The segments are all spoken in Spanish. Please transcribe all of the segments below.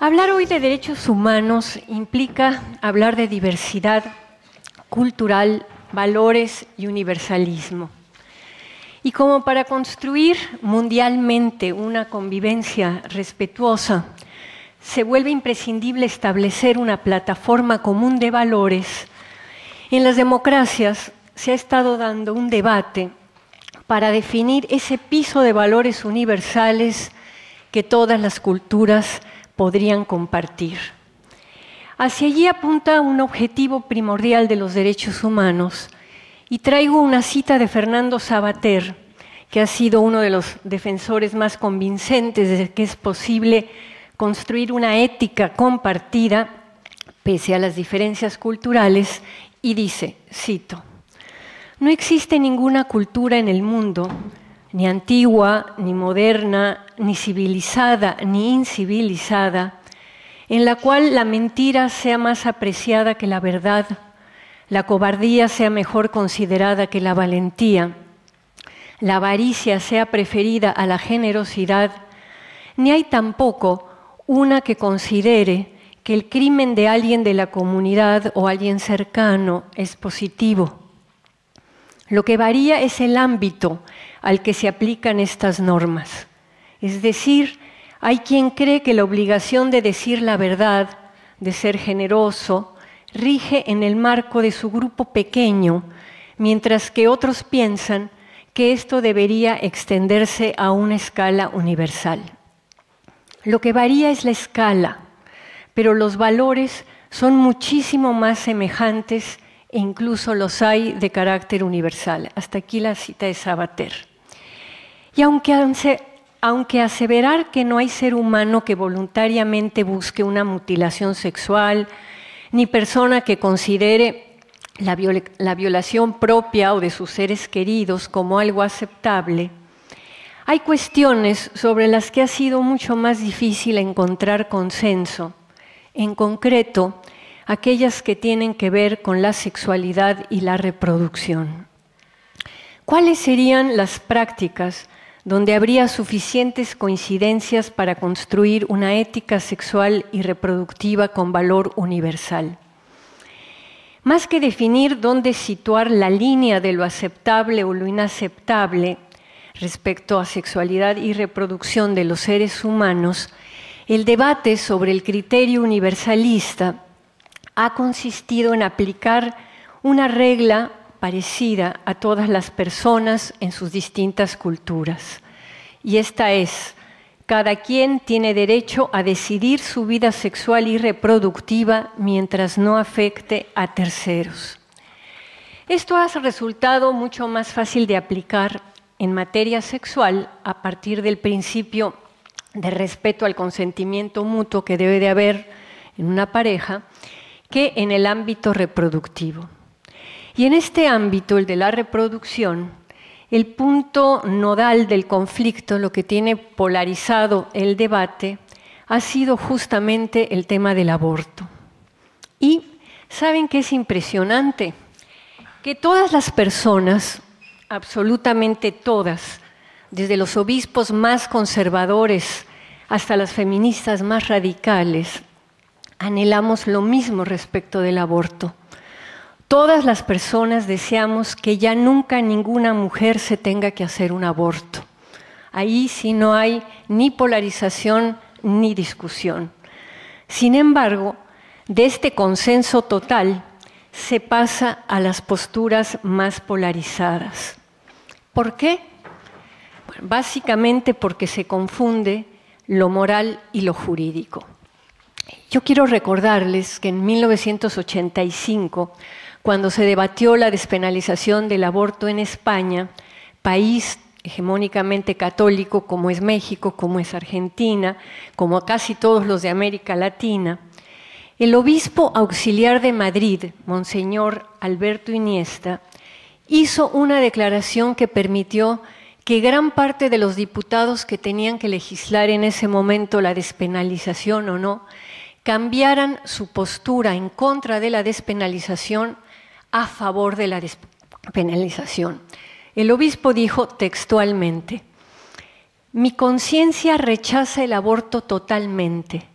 Hablar hoy de derechos humanos implica hablar de diversidad cultural, valores y universalismo. Y como para construir mundialmente una convivencia respetuosa, se vuelve imprescindible establecer una plataforma común de valores. En las democracias se ha estado dando un debate para definir ese piso de valores universales que todas las culturas podrían compartir. Hacia allí apunta un objetivo primordial de los derechos humanos, y traigo una cita de Fernando Savater, que ha sido uno de los defensores más convincentes de que es posible construir una ética compartida pese a las diferencias culturales, y dice, cito: "No existe ninguna cultura en el mundo, ni antigua, ni moderna, ni civilizada, ni incivilizada, en la cual la mentira sea más apreciada que la verdad, la cobardía sea mejor considerada que la valentía, la avaricia sea preferida a la generosidad, ni hay tampoco una que considere que el crimen de alguien de la comunidad o alguien cercano es positivo. Lo que varía es el ámbito al que se aplican estas normas. Es decir, hay quien cree que la obligación de decir la verdad, de ser generoso, rige en el marco de su grupo pequeño, mientras que otros piensan que esto debería extenderse a una escala universal. Lo que varía es la escala, pero los valores son muchísimo más semejantes e incluso los hay de carácter universal". Hasta aquí la cita de Savater. Y aunque aseverar que no hay ser humano que voluntariamente busque una mutilación sexual, ni persona que considere la violación propia o de sus seres queridos como algo aceptable, hay cuestiones sobre las que ha sido mucho más difícil encontrar consenso, en concreto, aquellas que tienen que ver con la sexualidad y la reproducción. ¿Cuáles serían las prácticas donde habría suficientes coincidencias para construir una ética sexual y reproductiva con valor universal? Más que definir dónde situar la línea de lo aceptable o lo inaceptable respecto a sexualidad y reproducción de los seres humanos, el debate sobre el criterio universalista ha consistido en aplicar una regla parecida a todas las personas en sus distintas culturas. Y esta es: cada quien tiene derecho a decidir su vida sexual y reproductiva mientras no afecte a terceros. Esto ha resultado mucho más fácil de aplicar en materia sexual a partir del principio de respeto al consentimiento mutuo que debe de haber en una pareja, que en el ámbito reproductivo. Y en este ámbito, el de la reproducción, el punto nodal del conflicto, lo que tiene polarizado el debate, ha sido justamente el tema del aborto. Y ¿saben qué es impresionante? Que todas las personas, absolutamente todas, desde los obispos más conservadores hasta las feministas más radicales, anhelamos lo mismo respecto del aborto. Todas las personas deseamos que ya nunca ninguna mujer se tenga que hacer un aborto. Ahí sí no hay ni polarización ni discusión. Sin embargo, de este consenso total se pasa a las posturas más polarizadas. ¿Por qué? Bueno, básicamente porque se confunde lo moral y lo jurídico. Yo quiero recordarles que en 1985, cuando se debatió la despenalización del aborto en España, país hegemónicamente católico como es México, como es Argentina, como casi todos los de América Latina, el obispo auxiliar de Madrid, Monseñor Alberto Iniesta, hizo una declaración que permitió que gran parte de los diputados que tenían que legislar en ese momento la despenalización o no, cambiaran su postura en contra de la despenalización a favor de la despenalización. El obispo dijo textualmente: "Mi conciencia rechaza el aborto totalmente,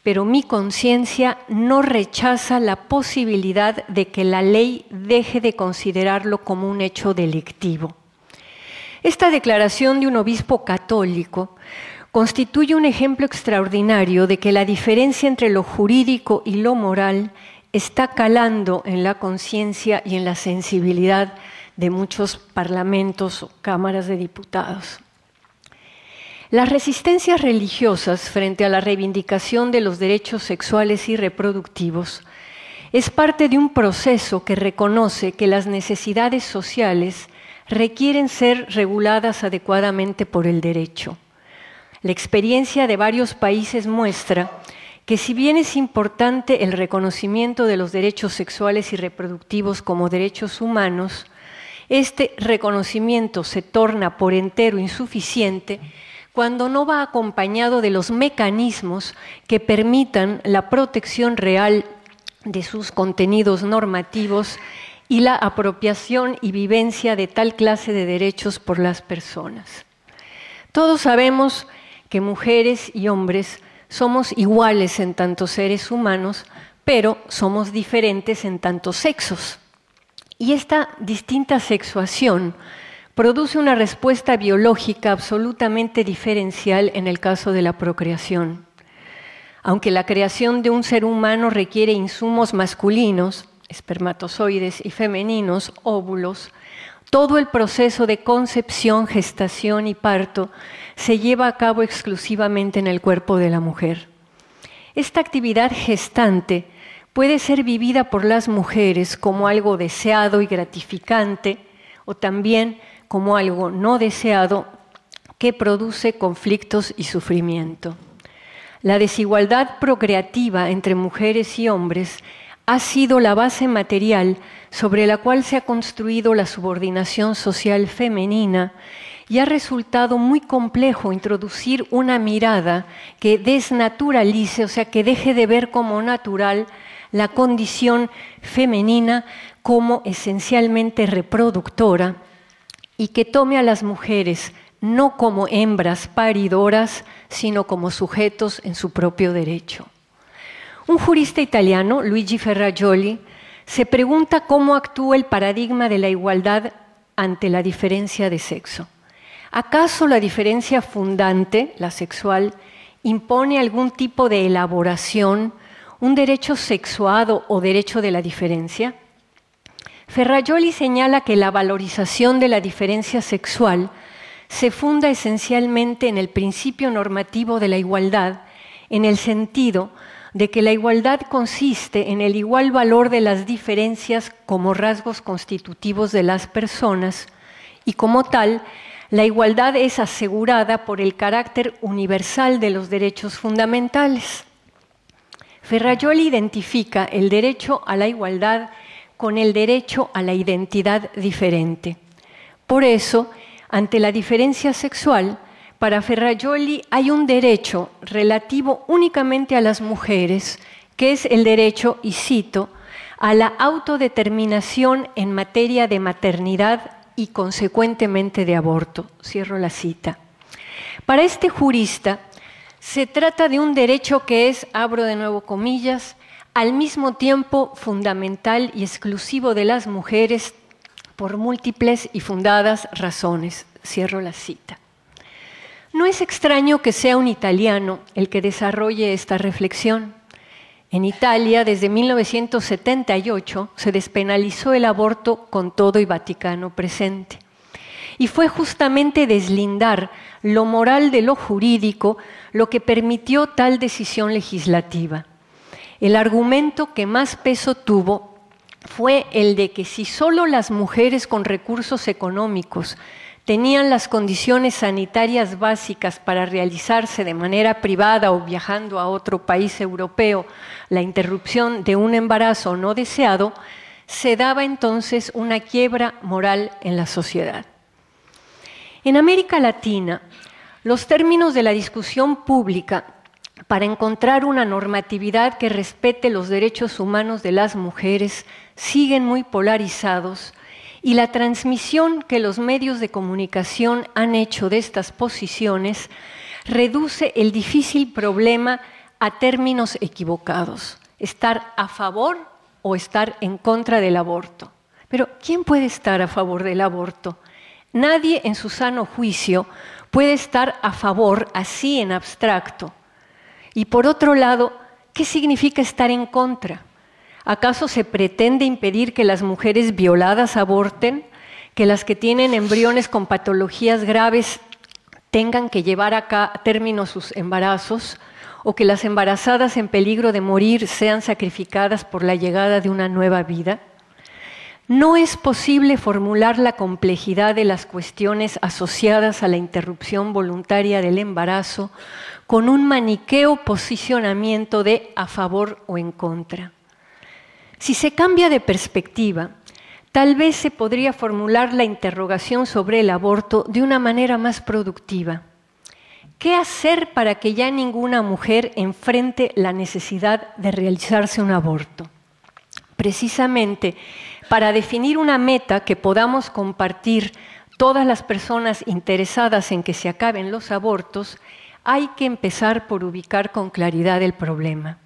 pero mi conciencia no rechaza la posibilidad de que la ley deje de considerarlo como un hecho delictivo. Esta declaración de un obispo católico constituye un ejemplo extraordinario de que la diferencia entre lo jurídico y lo moral está calando en la conciencia y en la sensibilidad de muchos parlamentos o cámaras de diputados. Las resistencias religiosas frente a la reivindicación de los derechos sexuales y reproductivos es parte de un proceso que reconoce que las necesidades sociales requieren ser reguladas adecuadamente por el derecho. La experiencia de varios países muestra que si bien es importante el reconocimiento de los derechos sexuales y reproductivos como derechos humanos, este reconocimiento se torna por entero insuficiente cuando no va acompañado de los mecanismos que permitan la protección real de sus contenidos normativos y la apropiación y vivencia de tal clase de derechos por las personas. Todos sabemos que mujeres y hombres somos iguales en tanto seres humanos, pero somos diferentes en tantos sexos. Y esta distinta sexuación produce una respuesta biológica absolutamente diferencial en el caso de la procreación. Aunque la creación de un ser humano requiere insumos masculinos, espermatozoides, y femeninos, óvulos, todo el proceso de concepción, gestación y parto se lleva a cabo exclusivamente en el cuerpo de la mujer. Esta actividad gestante puede ser vivida por las mujeres como algo deseado y gratificante, o también como algo no deseado que produce conflictos y sufrimiento. La desigualdad procreativa entre mujeres y hombres ha sido la base material sobre la cual se ha construido la subordinación social femenina y ha resultado muy complejo introducir una mirada que desnaturalice, o sea, que deje de ver como natural la condición femenina como esencialmente reproductora y que tome a las mujeres no como hembras paridoras, sino como sujetos en su propio derecho. Un jurista italiano, Luigi Ferrajoli, se pregunta cómo actúa el paradigma de la igualdad ante la diferencia de sexo. ¿Acaso la diferencia fundante, la sexual, impone algún tipo de elaboración, un derecho sexuado o derecho de la diferencia? Ferrajoli señala que la valorización de la diferencia sexual se funda esencialmente en el principio normativo de la igualdad, en el sentido de que la igualdad consiste en el igual valor de las diferencias como rasgos constitutivos de las personas y como tal, la igualdad es asegurada por el carácter universal de los derechos fundamentales. Ferrajoli identifica el derecho a la igualdad con el derecho a la identidad diferente. Por eso, ante la diferencia sexual, para Ferrajoli hay un derecho relativo únicamente a las mujeres, que es el derecho, y cito, a la autodeterminación en materia de maternidad y consecuentemente de aborto. Cierro la cita. Para este jurista, se trata de un derecho que es, abro de nuevo comillas, al mismo tiempo fundamental y exclusivo de las mujeres por múltiples y fundadas razones. Cierro la cita. No es extraño que sea un italiano el que desarrolle esta reflexión. En Italia, desde 1978, se despenalizó el aborto con todo y Vaticano presente. Y fue justamente deslindar lo moral de lo jurídico lo que permitió tal decisión legislativa. El argumento que más peso tuvo fue el de que si solo las mujeres con recursos económicos tenían las condiciones sanitarias básicas para realizarse de manera privada o viajando a otro país europeo la interrupción de un embarazo no deseado, se daba entonces una quiebra moral en la sociedad. En América Latina, los términos de la discusión pública para encontrar una normatividad que respete los derechos humanos de las mujeres siguen muy polarizados y la transmisión que los medios de comunicación han hecho de estas posiciones reduce el difícil problema a términos equivocados, estar a favor o estar en contra del aborto. Pero ¿quién puede estar a favor del aborto? Nadie en su sano juicio puede estar a favor así en abstracto. Y por otro lado, ¿qué significa estar en contra? ¿Acaso se pretende impedir que las mujeres violadas aborten? ¿Que las que tienen embriones con patologías graves tengan que llevar a término sus embarazos? ¿O que las embarazadas en peligro de morir sean sacrificadas por la llegada de una nueva vida? No es posible formular la complejidad de las cuestiones asociadas a la interrupción voluntaria del embarazo con un maniqueo posicionamiento de a favor o en contra. Si se cambia de perspectiva, tal vez se podría formular la interrogación sobre el aborto de una manera más productiva. ¿Qué hacer para que ya ninguna mujer enfrente la necesidad de realizarse un aborto? Precisamente para definir una meta que podamos compartir todas las personas interesadas en que se acaben los abortos, hay que empezar por ubicar con claridad el problema.